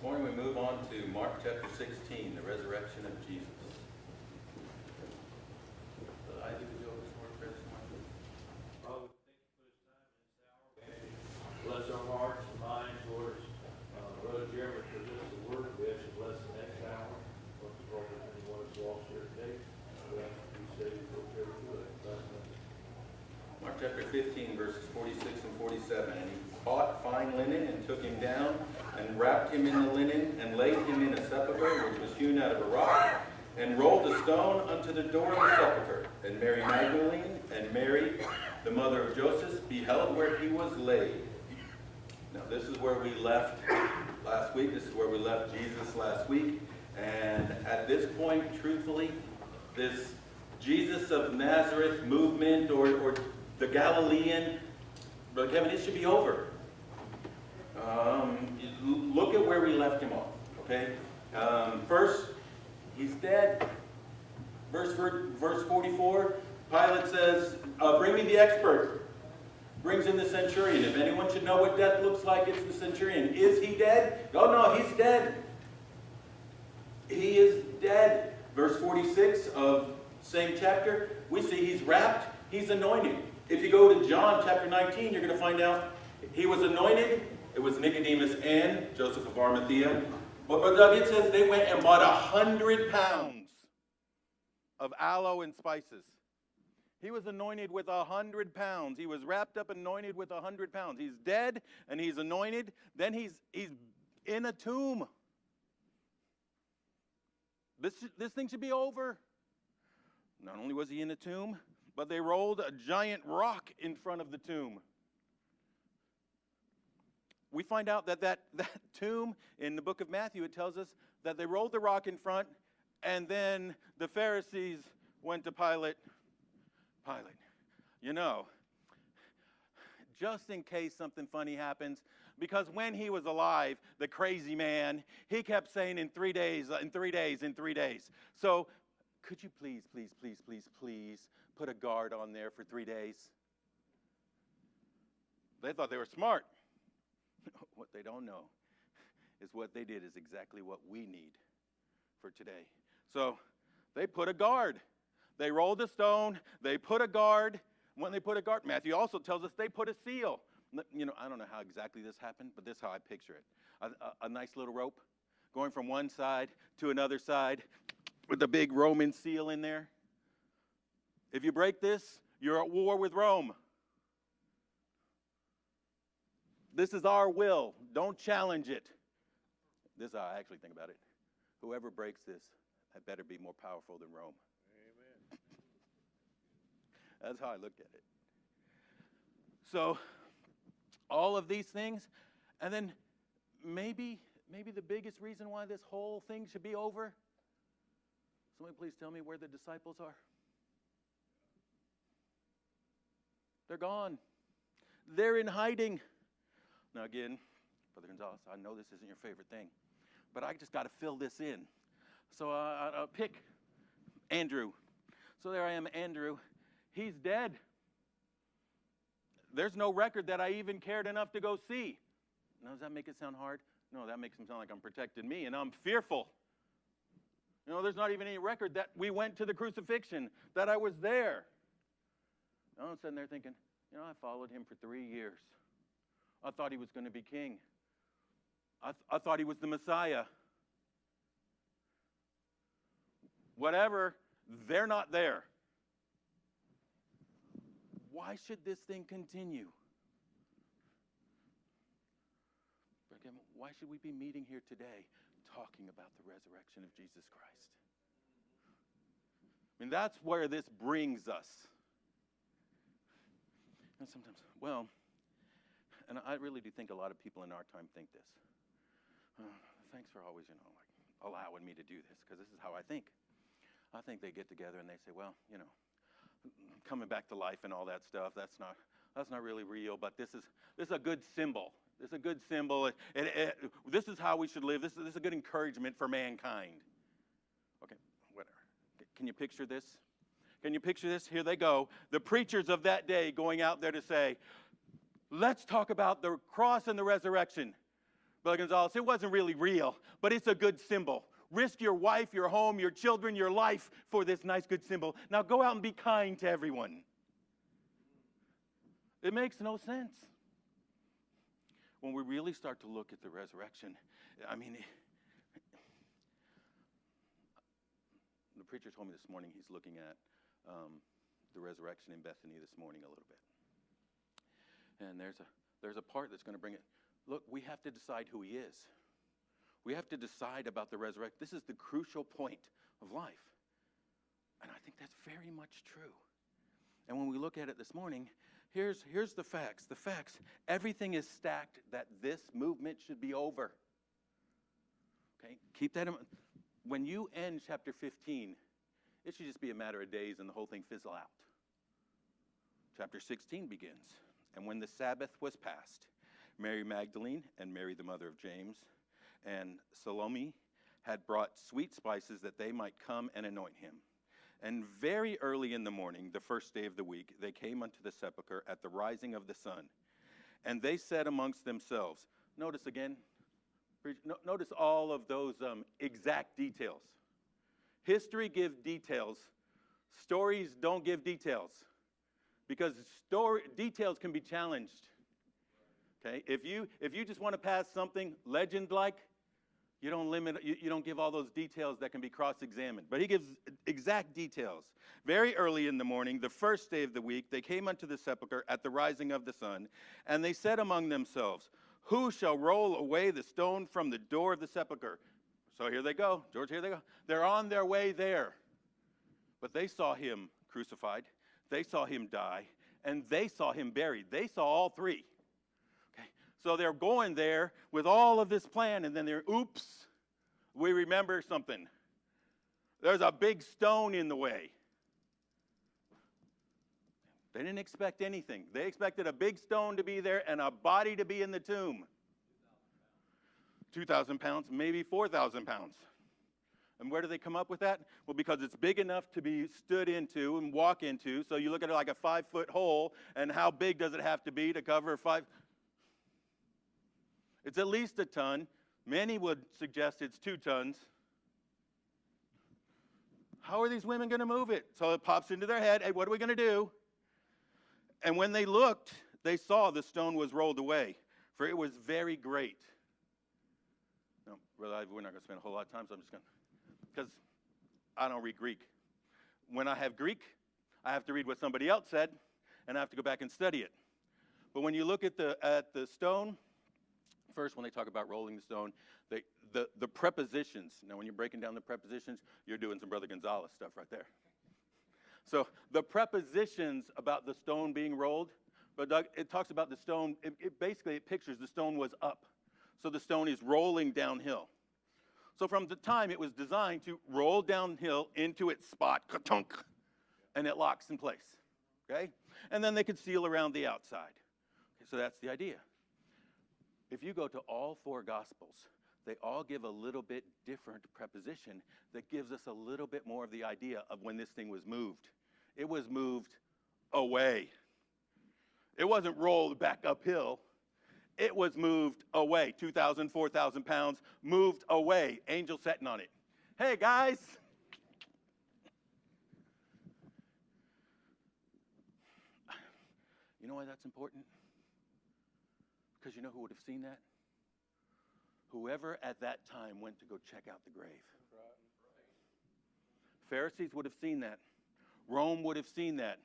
morning we move on to Mark chapter 16, the resurrection of Jesus. I do the joke this morning, Chris. Father, thank you for this time in this hour. Bless our hearts and minds, Lord. Brother Jeremy presents the word. We ask you to bless the next hour. Most of all, if anyone is lost here today, we ask you to save and go care for it. Mark chapter 15, verses 46 and 47. And he bought fine linen and took him down and wrapped him in the linen and laid him in a sepulchre which was hewn out of a rock and rolled a stone unto the door of the sepulchre. And Mary Magdalene and Mary, the mother of Joseph, beheld where he was laid. Now this is where we left last week. This is where we left Jesus last week. And at this point, truthfully, this Jesus of Nazareth movement or the Galilean, Brother Kevin, it should be over. Look at where we left him off, okay? First, he's dead. Verse 44, Pilate says, bring me the expert. Brings in the centurion. If anyone should know what death looks like, it's the centurion. Is he dead? Oh no, he's dead. He is dead. Verse 46 of same chapter, we see he's wrapped, he's anointed. If you go to John chapter 19, you're going to find out he was anointed. It was Nicodemus and Joseph of Arimathea. But it says they went and bought 100 pounds of aloe and spices. He was anointed with 100 pounds. He was wrapped up, anointed with 100 pounds. He's dead and he's anointed. Then he's in a tomb. This thing should be over. Not only was he in a tomb, but they rolled a giant rock in front of the tomb. We find out that tomb in the book of Matthew, it tells us that they rolled the rock in front, and then the Pharisees went to Pilate. Pilate, you know, just in case something funny happens, because when he was alive, the crazy man, he kept saying in 3 days, in 3 days, in 3 days. So could you please put a guard on there for 3 days? They thought they were smart. What they don't know is what they did is exactly what we need for today. So they put a guard. They rolled a stone. They put a guard. When they put a guard, Matthew also tells us they put a seal. You know, I don't know how exactly this happened, but this is how I picture it. A nice little rope going from one side to another side with the big Roman seal in there. If you break this, you're at war with Rome. This is our will. Don't challenge it. This is how I actually think about it. Whoever breaks this, had better be more powerful than Rome. Amen. That's how I look at it. So, all of these things, and then maybe the biggest reason why this whole thing should be over. Somebody please tell me where the disciples are. They're gone. They're in hiding. Now again, Brother Gonzalez, I know this isn't your favorite thing, but I just got to fill this in. So I'll pick Andrew. So there I am, Andrew. He's dead. There's no record that I even cared enough to go see. Now, does that make it sound hard? No, that makes him sound like I'm protecting me, and I'm fearful. You know, there's not even any record that we went to the crucifixion, that I was there. Now I'm sitting there thinking, you know, I followed him for 3 years. I thought he was going to be king. I thought he was the Messiah. Whatever, they're not there. Why should this thing continue? Why should we be meeting here today talking about the resurrection of Jesus Christ? I mean, that's where this brings us. And sometimes, well, and I really do think a lot of people in our time think this. Thanks for always, you know, like allowing me to do this, because this is how I think. I think they get together and they say, well, you know, coming back to life and all that stuff, that's not really real, but this is a good symbol. This is a good symbol. This is how we should live. This is a good encouragement for mankind. Okay, whatever. Can you picture this? Can you picture this? Here they go. The preachers of that day going out there to say, let's talk about the cross and the resurrection. Brother Gonzalez, it wasn't really real, but it's a good symbol. Risk your wife, your home, your children, your life for this nice, good symbol. Now go out and be kind to everyone. It makes no sense. When we really start to look at the resurrection, I mean, the preacher told me this morning he's looking at the resurrection in Bethany this morning a little bit. And there's a part that's going to bring it. Look, we have to decide who he is. We have to decide about the resurrection. This is the crucial point of life. And I think that's very much true. And when we look at it this morning, here's the facts. The facts, everything is stacked that this movement should be over. Okay, keep that in mind. When you end chapter 15, it should just be a matter of days and the whole thing fizzle out. Chapter 16 begins. And when the Sabbath was passed, Mary Magdalene and Mary the mother of James and Salome had brought sweet spices that they might come and anoint him. And very early in the morning, the first day of the week, they came unto the sepulchre at the rising of the sun. And they said amongst themselves, notice again, notice all of those exact details. History gives details. Stories don't give details. Because details can be challenged. Okay? If you just want to pass something legend-like, you don't give all those details that can be cross-examined. But he gives exact details. Very early in the morning, the first day of the week, they came unto the sepulchre at the rising of the sun, and they said among themselves, who shall roll away the stone from the door of the sepulchre? So here they go. George, here they go. They're on their way there. But they saw him crucified. They saw him die. And they saw him buried. They saw all three. Okay. So they're going there with all of this plan, and then oops, we remember something. There's a big stone in the way. They didn't expect anything. They expected a big stone to be there and a body to be in the tomb. 2,000 pounds, maybe 4,000 pounds. And where do they come up with that? Well, because it's big enough to be stood into and walk into. So you look at it like a 5-foot hole, and how big does it have to be to cover 5? It's at least a ton. Many would suggest it's 2 tons. How are these women going to move it? So it pops into their head, hey, what are we going to do? And when they looked, they saw the stone was rolled away, for it was very great. No, Brother Ivy, we're not going to spend a whole lot of time, so I'm just going to, because I don't read Greek. When I have Greek, I have to read what somebody else said, and I have to go back and study it. But when you look at the stone, first, when they talk about rolling the stone, the prepositions. Now, when you're breaking down the prepositions, you're doing some Brother Gonzalez stuff right there. So the prepositions about the stone being rolled, but Doug, it talks about the stone. Basically, it pictures the stone was up. So the stone is rolling downhill. So from the time it was designed to roll downhill into its spot, ka-tunk, and it locks in place. Okay? And then they could seal around the outside. Okay, so that's the idea. If you go to all 4 Gospels, they all give a little bit different preposition that gives us a little bit more of the idea of when this thing was moved. It was moved away. It wasn't rolled back uphill. It was moved away. 2,000, 4,000 pounds, moved away. Angel sitting on it. Hey, guys. You know why that's important? Because you know who would have seen that? Whoever at that time went to go check out the grave. Pharisees would have seen that. Rome would have seen that.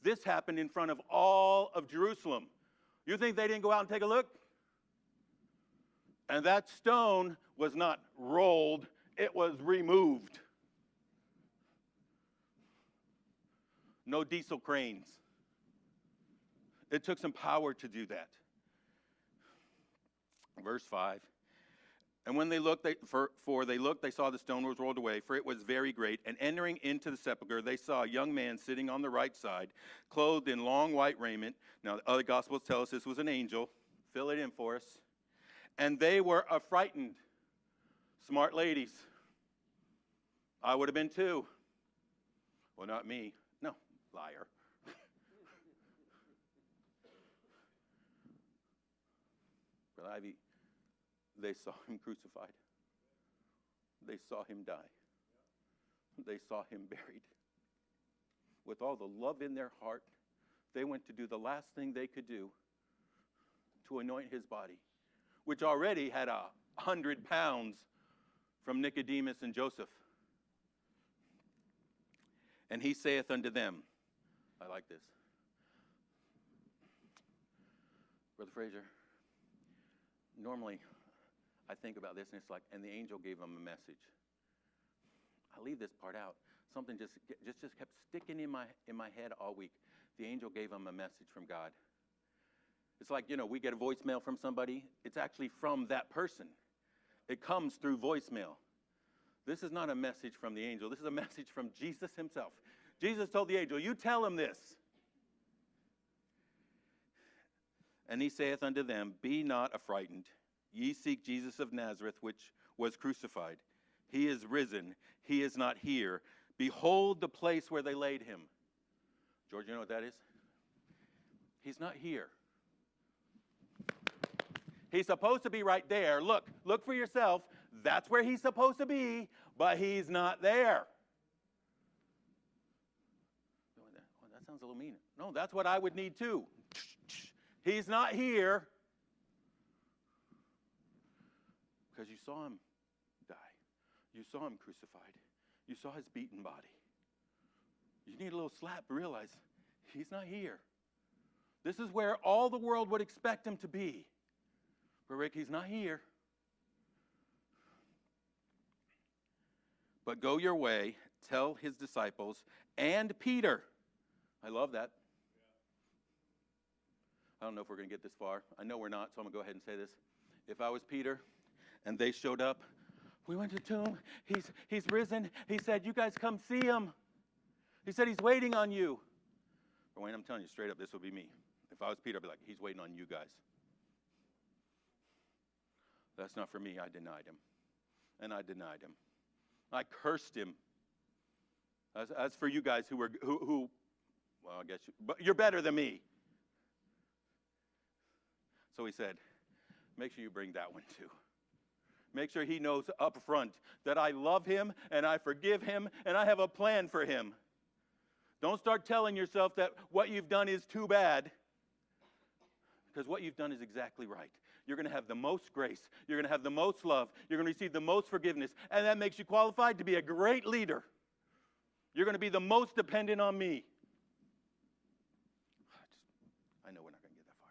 This happened in front of all of Jerusalem. You think they didn't go out and take a look? And that stone was not rolled, it was removed. No diesel cranes. It took some power to do that. Verse 5. And when they looked, they saw the stone was rolled away, for it was very great. And entering into the sepulchre, they saw a young man sitting on the right side, clothed in long white raiment. Now, the other Gospels tell us this was an angel. Fill it in for us. And they were affrighted. Smart ladies. I would have been too. Well, not me. No, liar. Brother Ivy, They saw him crucified. They saw him die. They saw him buried. With all the love in their heart, they went to do the last thing they could do to anoint his body, which already had 100 pounds from Nicodemus and Joseph. And he saith unto them, I like this. Brother Fraser, normally I think about this and it's like, and the angel gave him a message. I leave this part out. Something just kept sticking in my head all week. The angel gave him a message from God. It's like, we get a voicemail from somebody. It's actually from that person. It comes through voicemail. This is not a message from the angel. This is a message from Jesus himself. Jesus told the angel, you tell him this. And he saith unto them, be not affrighted. Ye seek Jesus of Nazareth, which was crucified. He is risen. He is not here. Behold the place where they laid him. George, you know what that is? He's not here. He's supposed to be right there. Look for yourself. That's where he's supposed to be, but he's not there. Oh, that sounds a little mean. No, that's what I would need too. He's not here. Because you saw him die. You saw him crucified. You saw his beaten body. You need a little slap to realize he's not here. This is where all the world would expect him to be. But Rick, he's not here. But go your way, tell his disciples, and Peter. I love that. I don't know if we're going to get this far. I know we're not, so I'm going to go ahead and say this. If I was Peter and they showed up, we went to the tomb. He's risen. He said, you guys come see him. He said he's waiting on you. But Wayne, I'm telling you straight up, this would be me. If I was Peter, I'd be like, he's waiting on you guys. That's not for me. I denied him. And I denied him. I cursed him. As for you guys who well, I guess but you're better than me. So he said, make sure you bring that one too. Make sure he knows up front that I love him and I forgive him and I have a plan for him. Don't start telling yourself that what you've done is too bad. Because what you've done is exactly right. You're going to have the most grace. You're going to have the most love. You're going to receive the most forgiveness. And that makes you qualified to be a great leader. You're going to be the most dependent on me. I know we're not going to get that far.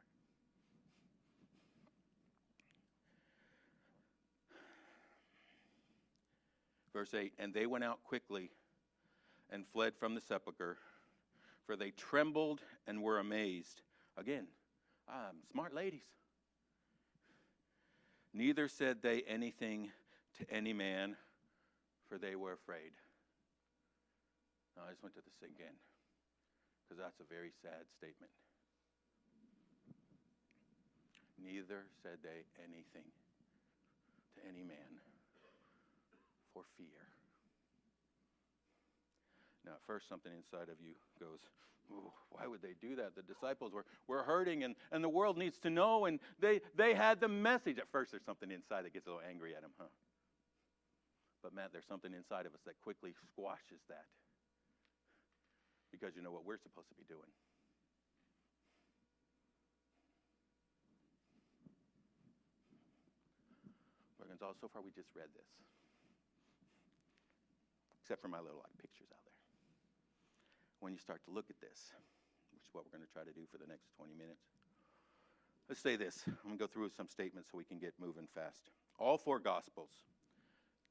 Verse 8, and they went out quickly and fled from the sepulchre, for they trembled and were amazed. Again, smart ladies. Neither said they anything to any man, for they were afraid. Now, I just went to this again, because that's a very sad statement. Neither said they anything to any man, for fear. Now, at first, something inside of you goes, why would they do that? The disciples were hurting, and the world needs to know, and they had the message. At first, there's something inside that gets a little angry at them, huh? But, Matt, there's something inside of us that quickly squashes that. Because you know what we're supposed to be doing. Gonzalez, so far we just read this. Except for my little pictures out there. When you start to look at this, which is what we're going to try to do for the next 20 minutes. Let's say this. I'm going to go through some statements so we can get moving fast. All four Gospels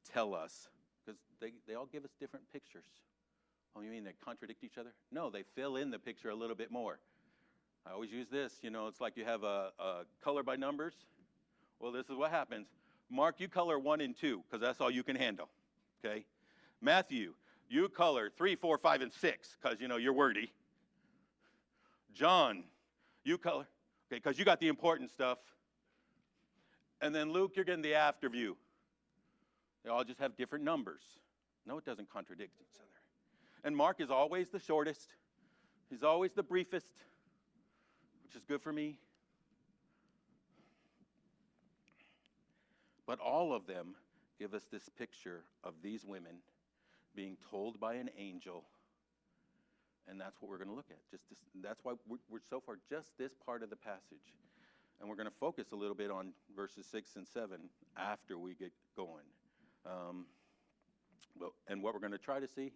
tell us, because they all give us different pictures. Oh, you mean they contradict each other? No, they fill in the picture a little bit more. I always use this, it's like you have a color by numbers. Well, this is what happens. Mark, you color 1 and 2, because that's all you can handle, okay? Matthew, you color 3, 4, 5, and 6, because, you're wordy. John, you color, okay, because you got the important stuff. And then Luke, you're getting the after view. They all just have different numbers. No, it doesn't contradict each other. And Mark is always the shortest. He's always the briefest, which is good for me. But all of them give us this picture of these women being told by an angel, and that's what we're going to look at. That's why we're so far just this part of the passage. And we're going to focus a little bit on verses 6 and 7 after we get going. And what we're going to try to see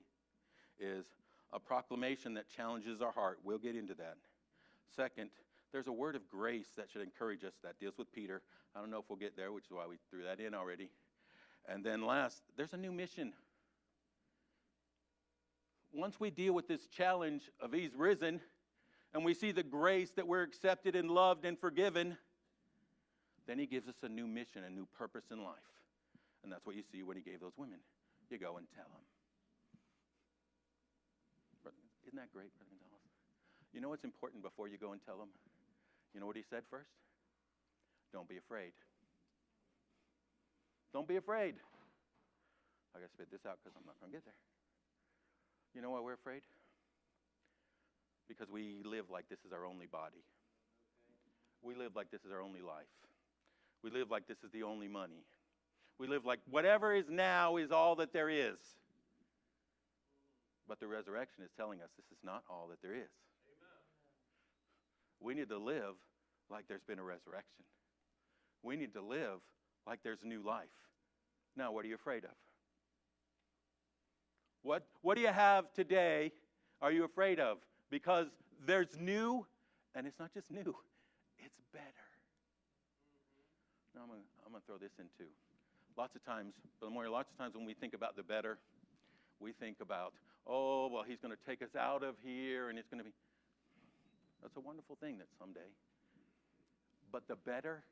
is a proclamation that challenges our heart. We'll get into that. Second, there's a word of grace that should encourage us that deals with Peter. I don't know if we'll get there, which is why we threw that in already. And then last, there's a new mission. Once we deal with this challenge of He's risen, and we see the grace that we're accepted and loved and forgiven, then He gives us a new mission, a new purpose in life. And that's what you see when He gave those women. You go and tell them. Isn't that great, Brother Gonzalez? You know what's important before you go and tell them? You know what He said first? Don't be afraid. Don't be afraid. I got to spit this out because I'm not going to get there. You know why we're afraid? Because we live like this is our only body. We live like this is our only life. We live like this is the only money. We live like whatever is now is all that there is. But the resurrection is telling us this is not all that there is. Amen. We need to live like there's been a resurrection. We need to live like there's new life. Now, what are you afraid of? What do you have today are you afraid of? Because there's new, and it's not just new, it's better. Now, I'm going to throw this in too. Lots of times when we think about the better, we think about, oh, well, He's going to take us out of here, and it's going to be. That's a wonderful thing that someday. But the better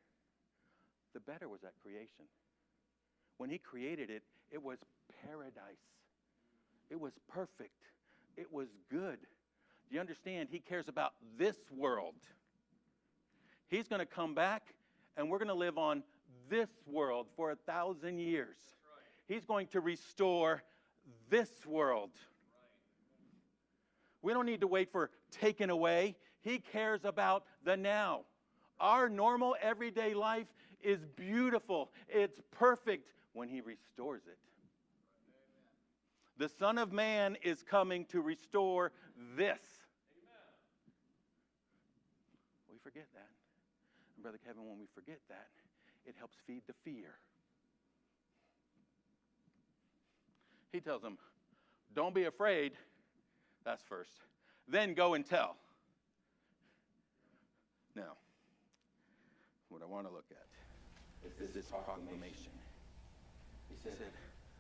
was that creation. When He created it, it was paradise. It was perfect. It was good. Do you understand? He cares about this world. He's going to come back, and we're going to live on this world for 1,000 years. Right. He's going to restore this world. Right. We don't need to wait for taken away. He cares about the now. Our normal everyday life is beautiful. It's perfect when He restores it. The Son of Man is coming to restore this. Amen. We forget that. And Brother Kevin, when we forget that, it helps feed the fear. He tells them, don't be afraid. That's first. Then go and tell. Now, what I want to look at is this proclamation. He said,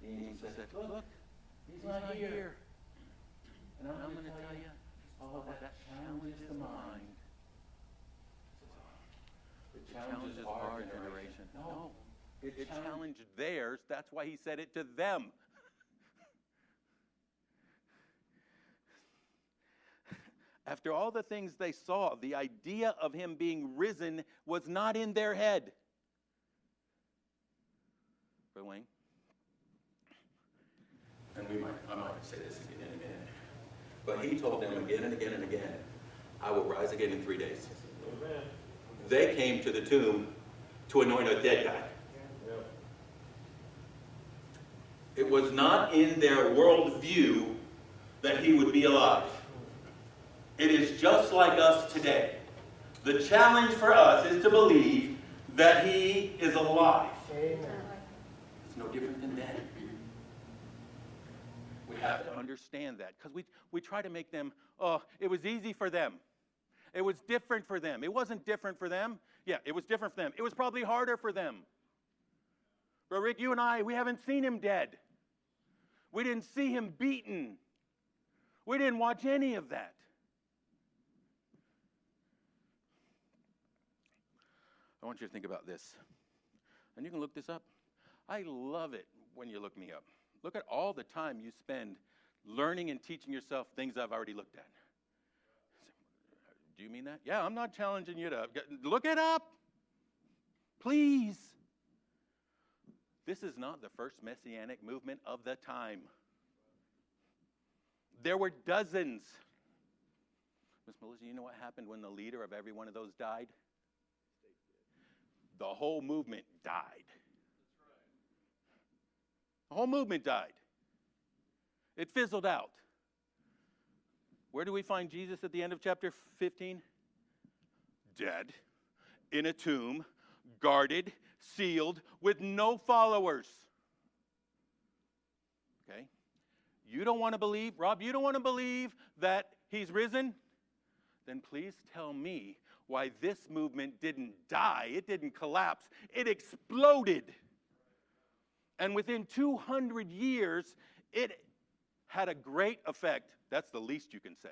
the angel said, look, He's not here. And I'm going to tell you, all that challenges the mind. It challenges our generation. No, it challenged theirs. That's why He said it to them. After all the things they saw, the idea of Him being risen was not in their head. Brother Wayne? And I might say this again and again. But He told them again and again and again, I will rise again in 3 days. Amen. They came to the tomb to anoint a dead guy. Yeah. It was not in their worldview that He would be alive. It is just like us today. The challenge for us is to believe that He is alive. Amen. It's no different than that. We have to understand that because we try to make them, oh, it was easy for them. It was different for them. It wasn't different for them. Yeah, it was different for them. It was probably harder for them. But Rick, you and I, we haven't seen Him dead. We didn't see Him beaten. We didn't watch any of that. I want you to think about this. And you can look this up. I love it when you look me up. Look at all the time you spend learning and teaching yourself things I've already looked at. Do you mean that? Yeah, I'm not challenging you to look it up. Please. This is not the first messianic movement of the time. There were dozens. Miss Melissa, you know what happened when the leader of every one of those died? The whole movement died. The whole movement died. It fizzled out. Where do we find Jesus at the end of chapter 15? Dead, in a tomb, guarded, sealed, with no followers. Okay? You don't want to believe, Rob, you don't want to believe that he's risen? Then please tell me why this movement didn't die. It didn't collapse. It exploded. And within 200 years, it had a great effect. That's the least you can say.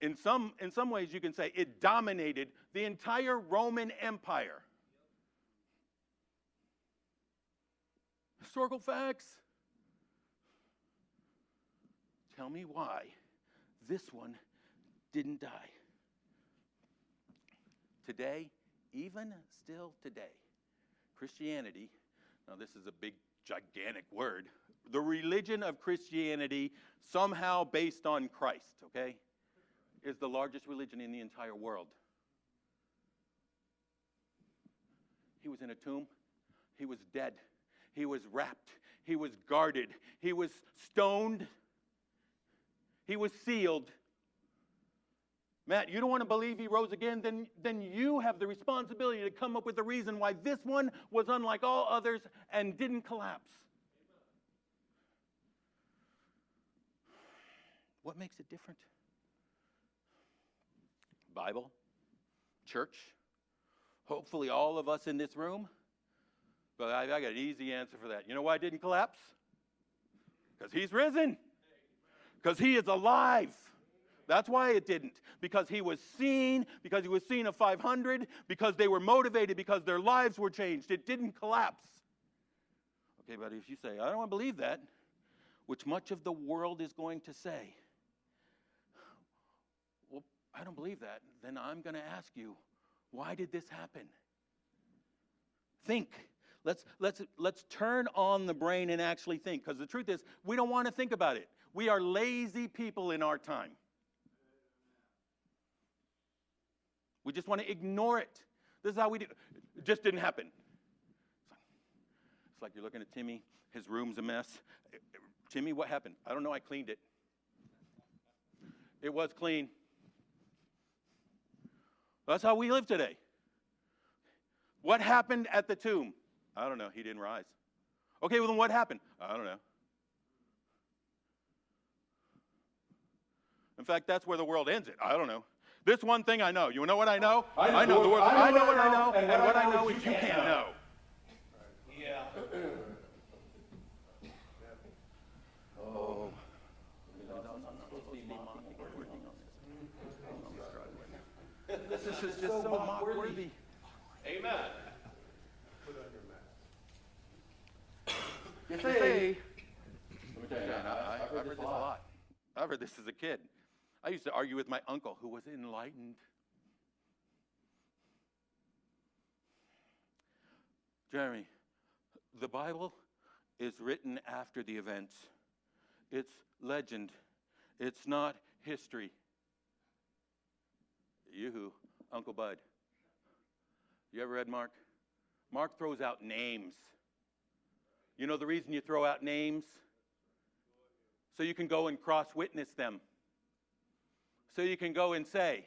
In some ways, you can say it dominated the entire Roman Empire. Historical facts. Tell me why this one didn't die. Today, even still today, Christianity, now this is a big, gigantic word, the religion of Christianity, somehow based on Christ, okay, is the largest religion in the entire world. He was in a tomb. He was dead. He was wrapped. He was guarded. He was stoned. He was sealed. Matt, you don't want to believe he rose again? Then you have the responsibility to come up with a reason why this one was unlike all others and didn't collapse. What makes it different? Bible, church, hopefully all of us in this room. But I got an easy answer for that. You know why it didn't collapse? Because he's risen. Because he is alive. That's why it didn't. Because he was seen, because he was seen of 500, because they were motivated, because their lives were changed. It didn't collapse. Okay, but if you say, I don't want to believe that, which much of the world is going to say, well, I don't believe that, then I'm going to ask you, why did this happen? Think. Let's turn on the brain and actually think. Because the truth is, we don't want to think about it. We are lazy people in our time. We just want to ignore it. This is how we do. It just didn't happen. It's like you're looking at Timmy. His room's a mess. Timmy, what happened? I don't know. I cleaned it. It was clean. That's how we live today. What happened at the tomb? I don't know. He didn't rise. Okay, well then what happened? I don't know. In fact, that's where the world ends it. I don't know. This one thing I know. You know what I know? I know the world. I know what I know, and what I know is you can't know. Yeah. Oh. This is just so mock-worthy. Amen. Put on your mask. You see, let me tell you, I've heard this a lot. I've heard this as a kid. I used to argue with my uncle, who was enlightened. Jeremy, the Bible is written after the events. It's legend. It's not history. Yoo-hoo, Uncle Bud. You ever read Mark? Mark throws out names. You know the reason you throw out names? So you can go and cross-witness them. So you can go and say,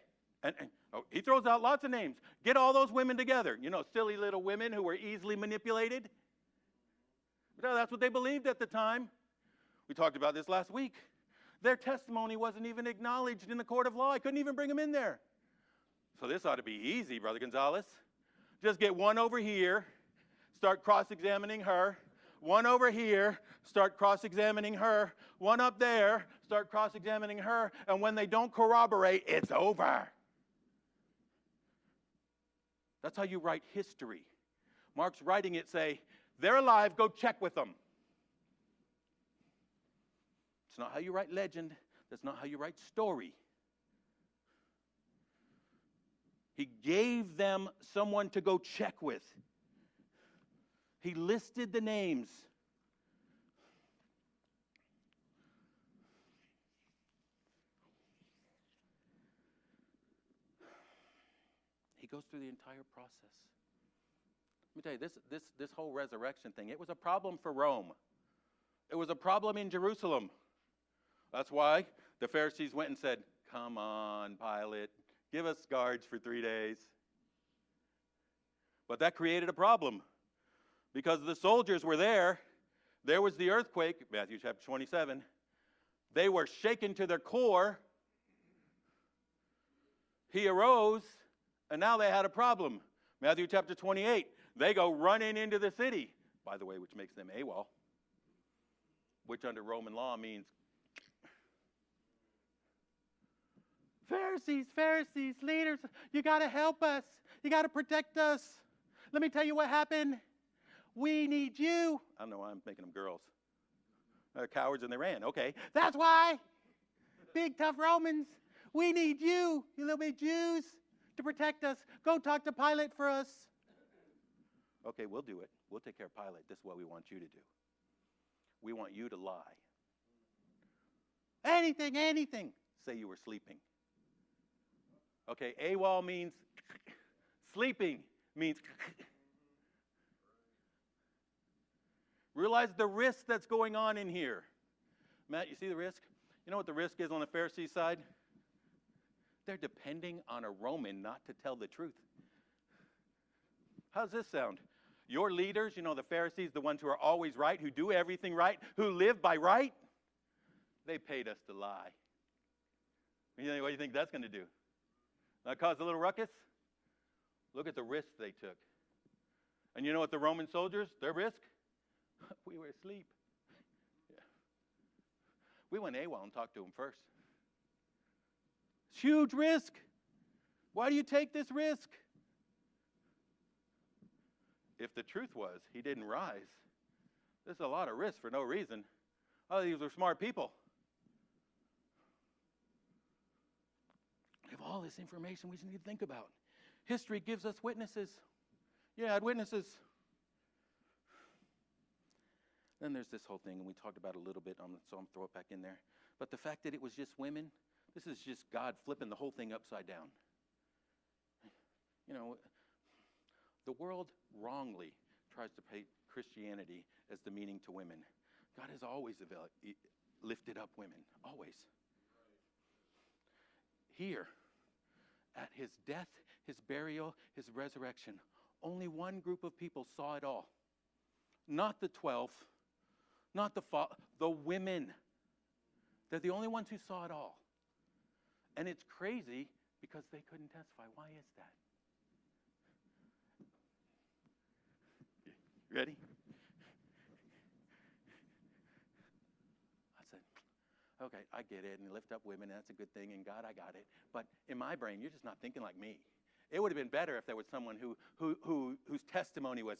he throws out lots of names. Get all those women together. You know, silly little women who were easily manipulated. No, that's what they believed at the time. We talked about this last week. Their testimony wasn't even acknowledged in the court of law. I couldn't even bring them in there. So this ought to be easy, Brother Gonzalez. Just get one over here, start cross-examining her. One over here, start cross-examining her. One up there, start cross-examining her. And when they don't corroborate, it's over. That's how you write history. Mark's writing it, say, they're alive, go check with them. It's not how you write legend. That's not how you write story. He gave them someone to go check with. He listed the names. He goes through the entire process. Let me tell you, this whole resurrection thing, it was a problem for Rome. It was a problem in Jerusalem. That's why the Pharisees went and said, come on, Pilate, give us guards for 3 days. But that created a problem because the soldiers were there. There was the earthquake, Matthew chapter 27. They were shaken to their core. He arose, and now they had a problem. Matthew chapter 28, they go running into the city, by the way, which makes them AWOL, which under Roman law means Pharisees, leaders, you got to help us. You got to protect us. Let me tell you what happened. We need you. I don't know why I'm making them girls. They're cowards and they ran. Okay, that's why. Big tough Romans. We need you, you little bit Jews, to protect us. Go talk to Pilate for us. Okay, we'll do it. We'll take care of Pilate. This is what we want you to do. We want you to lie. Anything. Say you were sleeping. Okay, AWOL means sleeping, means realize the risk that's going on in here. Matt, you see the risk? You know what the risk is on the Pharisee side? They're depending on a Roman not to tell the truth. How's this sound? Your leaders, you know, the Pharisees, the ones who are always right, who do everything right, who live by right, they paid us to lie. What do you think that's going to do? That cause a little ruckus? Look at the risk they took. And you know what the Roman soldiers, their risk? We were asleep. Yeah. We went AWOL and talked to them first. It's huge risk. Why do you take this risk? If the truth was he didn't rise, there's a lot of risk for no reason. Oh, these are smart people. We have all this information we just need to think about. History gives us witnesses. Yeah, I had witnesses. Then there's this whole thing, and we talked about it a little bit, so I'm going to throw it back in there. But the fact that it was just women, this is just God flipping the whole thing upside down. You know, the world wrongly tries to paint Christianity as the meaning to women. God has always lifted up women, always. Here, at his death, his burial, his resurrection, only one group of people saw it all. Not the 12, not the women. They're the only ones who saw it all. And it's crazy because they couldn't testify. Why is that? Ready? I said, okay, I get it, and lift up women, that's a good thing, and God, I got it. But in my brain, you're just not thinking like me. It would have been better if there was someone whose testimony was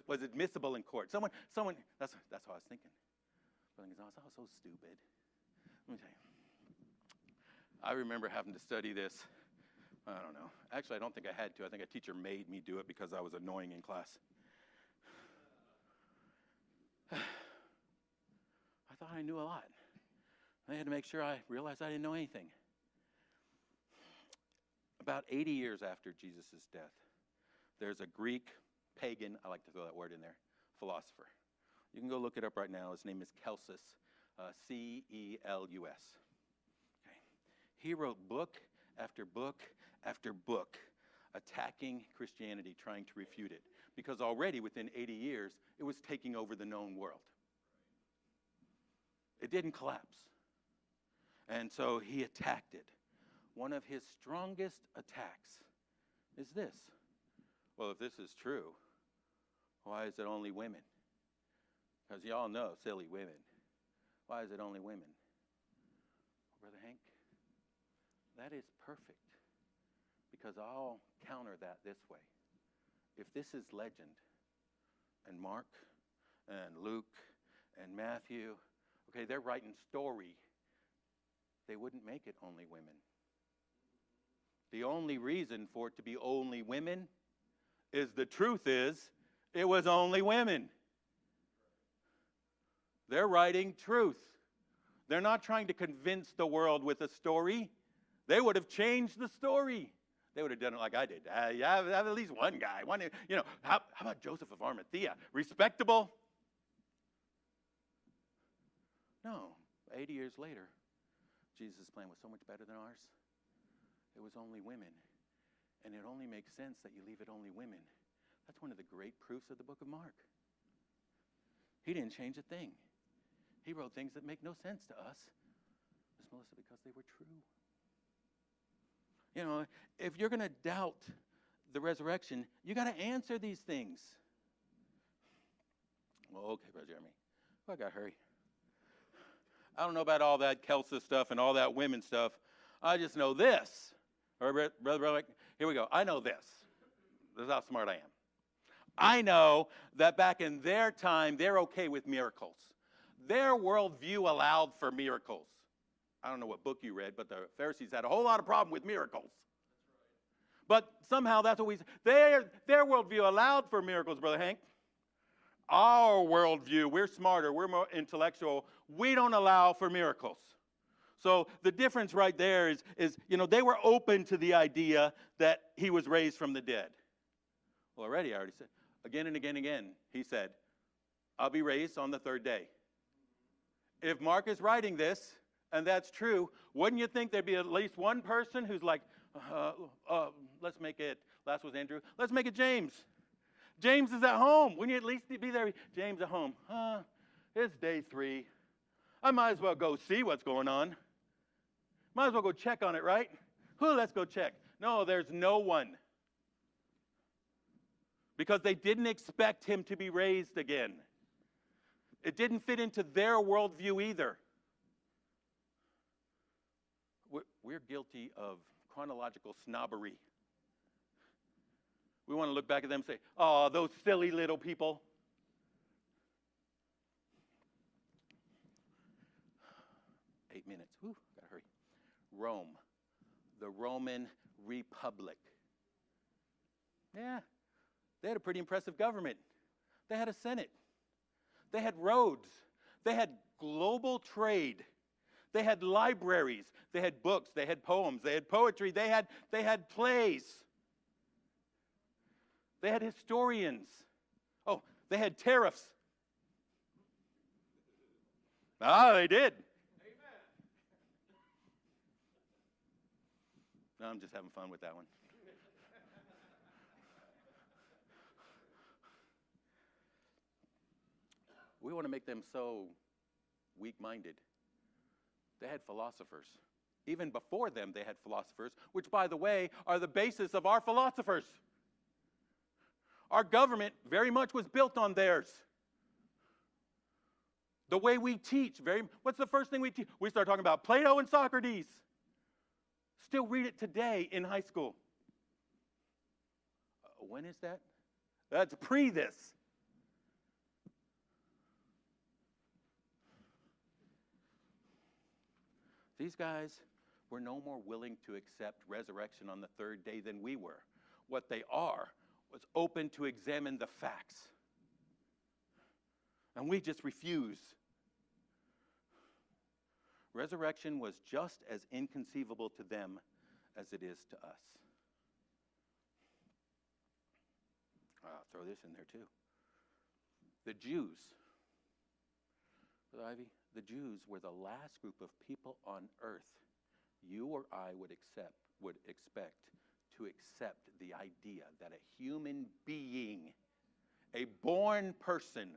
admissible in court. Someone. That's how I was thinking. But I was so stupid. Let me tell you. I remember having to study this. I don't know. Actually, I don't think I had to. I think a teacher made me do it because I was annoying in class. I thought I knew a lot. I had to make sure I realized I didn't know anything. About 80 years after Jesus' death, there's a Greek pagan, I like to throw that word in there, philosopher. You can go look it up right now. His name is Celsus, C-E-L-U-S. Okay. He wrote book after book after book attacking Christianity, trying to refute it. Because already within 80 years, it was taking over the known world. It didn't collapse. And so he attacked it. One of his strongest attacks is this. Well, if this is true, why is it only women? Because you all know, silly women. Why is it only women? Brother Hank, that is perfect. Because I'll counter that this way. If this is legend, and Mark, and Luke, and Matthew, okay, they're writing story, they wouldn't make it only women. The only reason for it to be only women is the truth is it was only women. They're writing truth. They're not trying to convince the world with a story. They would have changed the story. They would have done it like I did. You have at least one guy. How about Joseph of Arimathea? Respectable. No, 80 years later, Jesus' plan was so much better than ours. It was only women. And it only makes sense that you leave it only women. That's one of the great proofs of the book of Mark. He didn't change a thing. He wrote things that make no sense to us. Miss Melissa, because they were true. You know, if you're going to doubt the resurrection, you got to answer these things. Well, okay, Brother Jeremy. Well, I got to hurry. I don't know about all that Kelsa stuff and all that women stuff. I just know this. All right, brother, here we go. I know this. This is how smart I am. I know that back in their time, they're okay with miracles. Their worldview allowed for miracles. I don't know what book you read, but the Pharisees had a whole lot of problem with miracles. That's right. But somehow that's what we say. Their worldview allowed for miracles, Brother Hank. Our worldview, we're smarter, we're more intellectual. We don't allow for miracles. So the difference right there is they were open to the idea that he was raised from the dead. Well, I already said, again and again and again, he said, I'll be raised on the third day. If Mark is writing this, and that's true, wouldn't you think there'd be at least one person who's like, let's make it, last was Andrew, let's make it James. James is at home. Wouldn't you at least be there? James at home. It's day 3. I might as well go see what's going on. Might as well go check on it, right? Let's go check. No, there's no one. Because they didn't expect him to be raised again. It didn't fit into their worldview either. We're guilty of chronological snobbery. We want to look back at them and say, oh, those silly little people. Eight minutes. Whew, gotta hurry. Rome, the Roman Republic. Yeah, they had a pretty impressive government. They had a Senate. They had roads. They had global trade. They had libraries. They had books. They had poems. They had poetry. They had plays. They had historians. Oh, they had tariffs. They did. Amen. No, I'm just having fun with that one. We want to make them so weak-minded. They had philosophers. Even before them, they had philosophers, which, by the way, are the basis of our philosophers. Our government very much was built on theirs. The way we teach, what's the first thing we teach? We start talking about Plato and Socrates. Still read it today in high school. When is that? That's pre this. These guys were no more willing to accept resurrection on the third day than we were. What they was open to examine the facts. And we just refuse. Resurrection was just as inconceivable to them as it is to us. I'll throw this in there too. The Jews, Brother Ivy, the Jews were the last group of people on earth you or I would expect to accept the idea that a human being, a born person,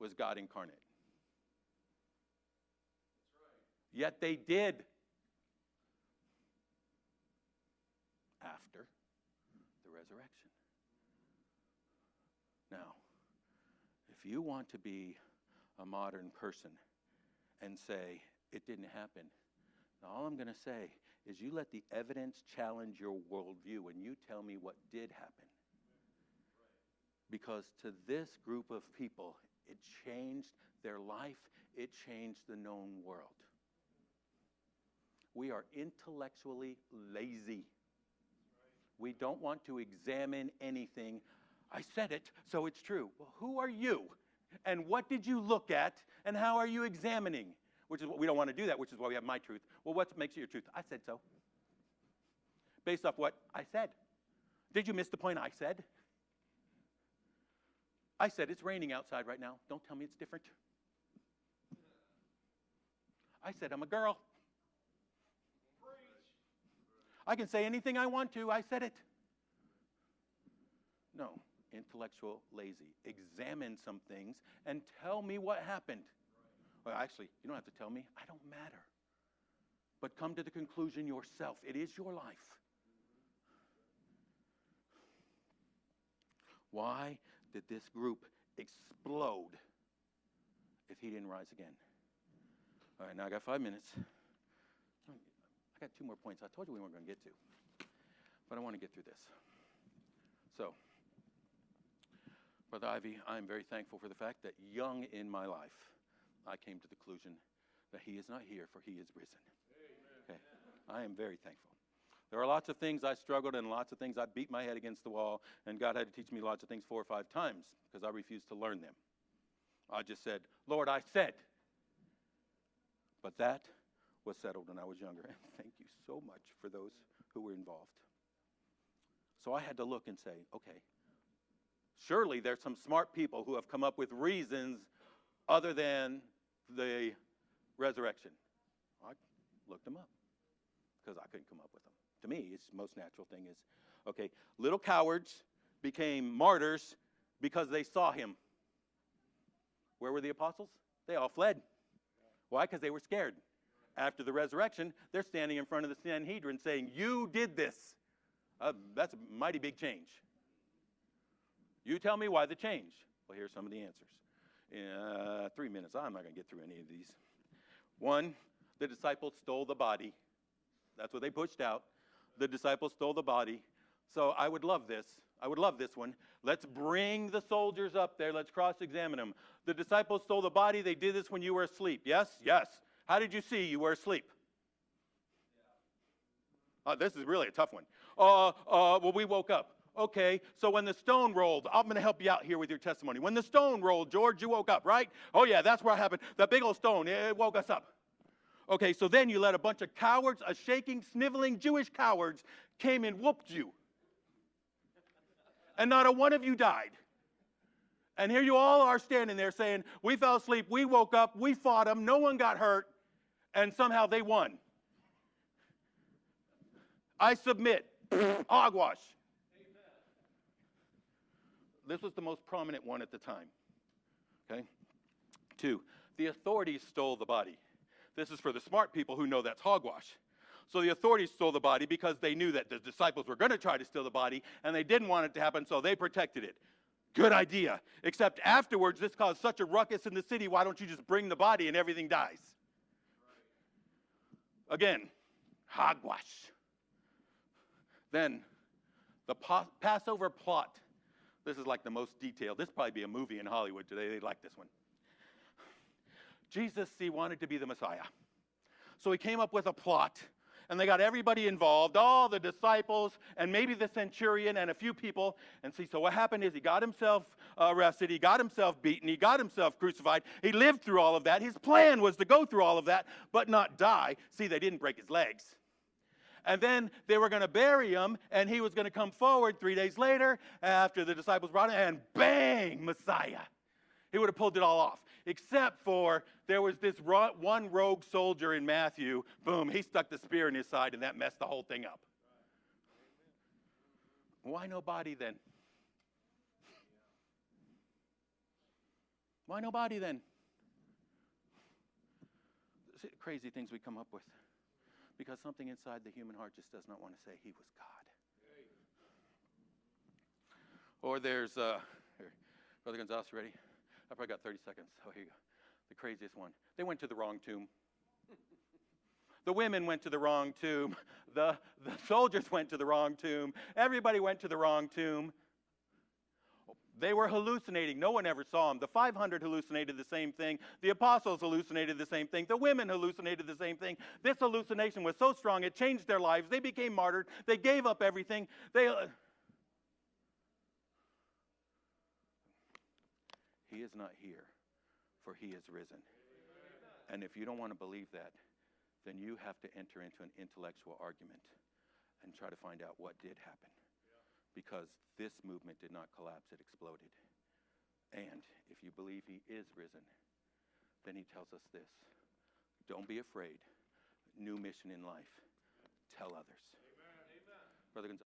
was God incarnate. That's right. Yet they did. After the resurrection. Now, if you want to be a modern person and say it didn't happen, all I'm going to say is you let the evidence challenge your worldview and you tell me what did happen. Because to this group of people, it changed their life, it changed the known world. We are intellectually lazy. We don't want to examine anything. I said it, so it's true. Well, who are you? And what did you look at? And how are you examining? Which is what we don't want to do that, which is why we have my truth. Well, what makes it your truth? I said so. Based off what I said. Did you miss the point I said? I said it's raining outside right now. Don't tell me it's different. I said, I'm a girl. I can say anything I want to. I said it. No, intellectual lazy. Examine some things and tell me what happened. Well, actually, you don't have to tell me. I don't matter. But come to the conclusion yourself. It is your life. Why did this group explode if he didn't rise again? All right, now I got 5 minutes. I got 2 more points I told you we weren't going to get to. But I want to get through this. So, Brother Ivy, I'm very thankful for the fact that young in my life, I came to the conclusion that he is not here, for he is risen. Okay, I am very thankful. There are lots of things I struggled and lots of things I beat my head against the wall, and God had to teach me lots of things 4 or 5 times because I refused to learn them. I just said, Lord, I said. But that was settled when I was younger, and thank you so much for those who were involved. So I had to look and say, okay, surely there's some smart people who have come up with reasons other than the resurrection. I looked them up because I couldn't come up with them. To me, it's the most natural thing is, okay, little cowards became martyrs because they saw him. Where were the apostles? They all fled. Why? Because they were scared. After the resurrection, they're standing in front of the Sanhedrin saying, you did this. That's a mighty big change. You tell me why the change. Well, here's some of the answers. In 3 minutes, I'm not going to get through any of these. 1, the disciples stole the body. That's what they pushed out. The disciples stole the body. So I would love this. I would love this one. Let's bring the soldiers up there. Let's cross-examine them. The disciples stole the body. They did this when you were asleep. Yes? Yes. How did you see you were asleep? This is really a tough one. Well, we woke up. Okay, so when the stone rolled, I'm going to help you out here with your testimony. When the stone rolled, George, you woke up, right? Oh, yeah, that's what happened. That big old stone, it woke us up. Okay, so then you let a bunch of cowards, a shaking, sniveling Jewish cowards, came and whooped you. And not a one of you died. And here you all are standing there saying, we fell asleep, we woke up, we fought them, no one got hurt, and somehow they won. I submit. Hogwash. This was the most prominent one at the time. Okay? 2, the authorities stole the body. This is for the smart people who know that's hogwash. So the authorities stole the body because they knew that the disciples were going to try to steal the body, and they didn't want it to happen, so they protected it. Good idea. Except afterwards, this caused such a ruckus in the city, why don't you just bring the body and everything dies? Again, hogwash. Then, the Passover plot. This is like the most detailed. This would probably be a movie in Hollywood today. They'd like this one. Jesus, he wanted to be the Messiah. So he came up with a plot, and they got everybody involved, all the disciples, and maybe the centurion and a few people. And see, so what happened is he got himself arrested, he got himself beaten, he got himself crucified. He lived through all of that. His plan was to go through all of that, but not die. See, they didn't break his legs. And then they were going to bury him, and he was going to come forward 3 days later after the disciples brought him, and bang, Messiah. He would have pulled it all off. Except for there was this one rogue soldier in Matthew. Boom, he stuck the spear in his side, and that messed the whole thing up. Why no body then? Why no body then? Crazy things we come up with. Because something inside the human heart just does not want to say he was God. Or there's, here, Brother Gonzalez, you ready? I probably got 30 seconds. Oh, here you go. The craziest one. They went to the wrong tomb. The women went to the wrong tomb. The soldiers went to the wrong tomb. Everybody went to the wrong tomb. They were hallucinating. No one ever saw them. The 500 hallucinated the same thing. The apostles hallucinated the same thing. The women hallucinated the same thing. This hallucination was so strong, it changed their lives. They became martyred. They gave up everything. He is not here, for he is risen. And if you don't want to believe that, then you have to enter into an intellectual argument and try to find out what did happen. Because this movement did not collapse, it exploded. And if you believe he is risen, then he tells us this. Don't be afraid. New mission in life. Tell others. Amen. Brother Gonzalez.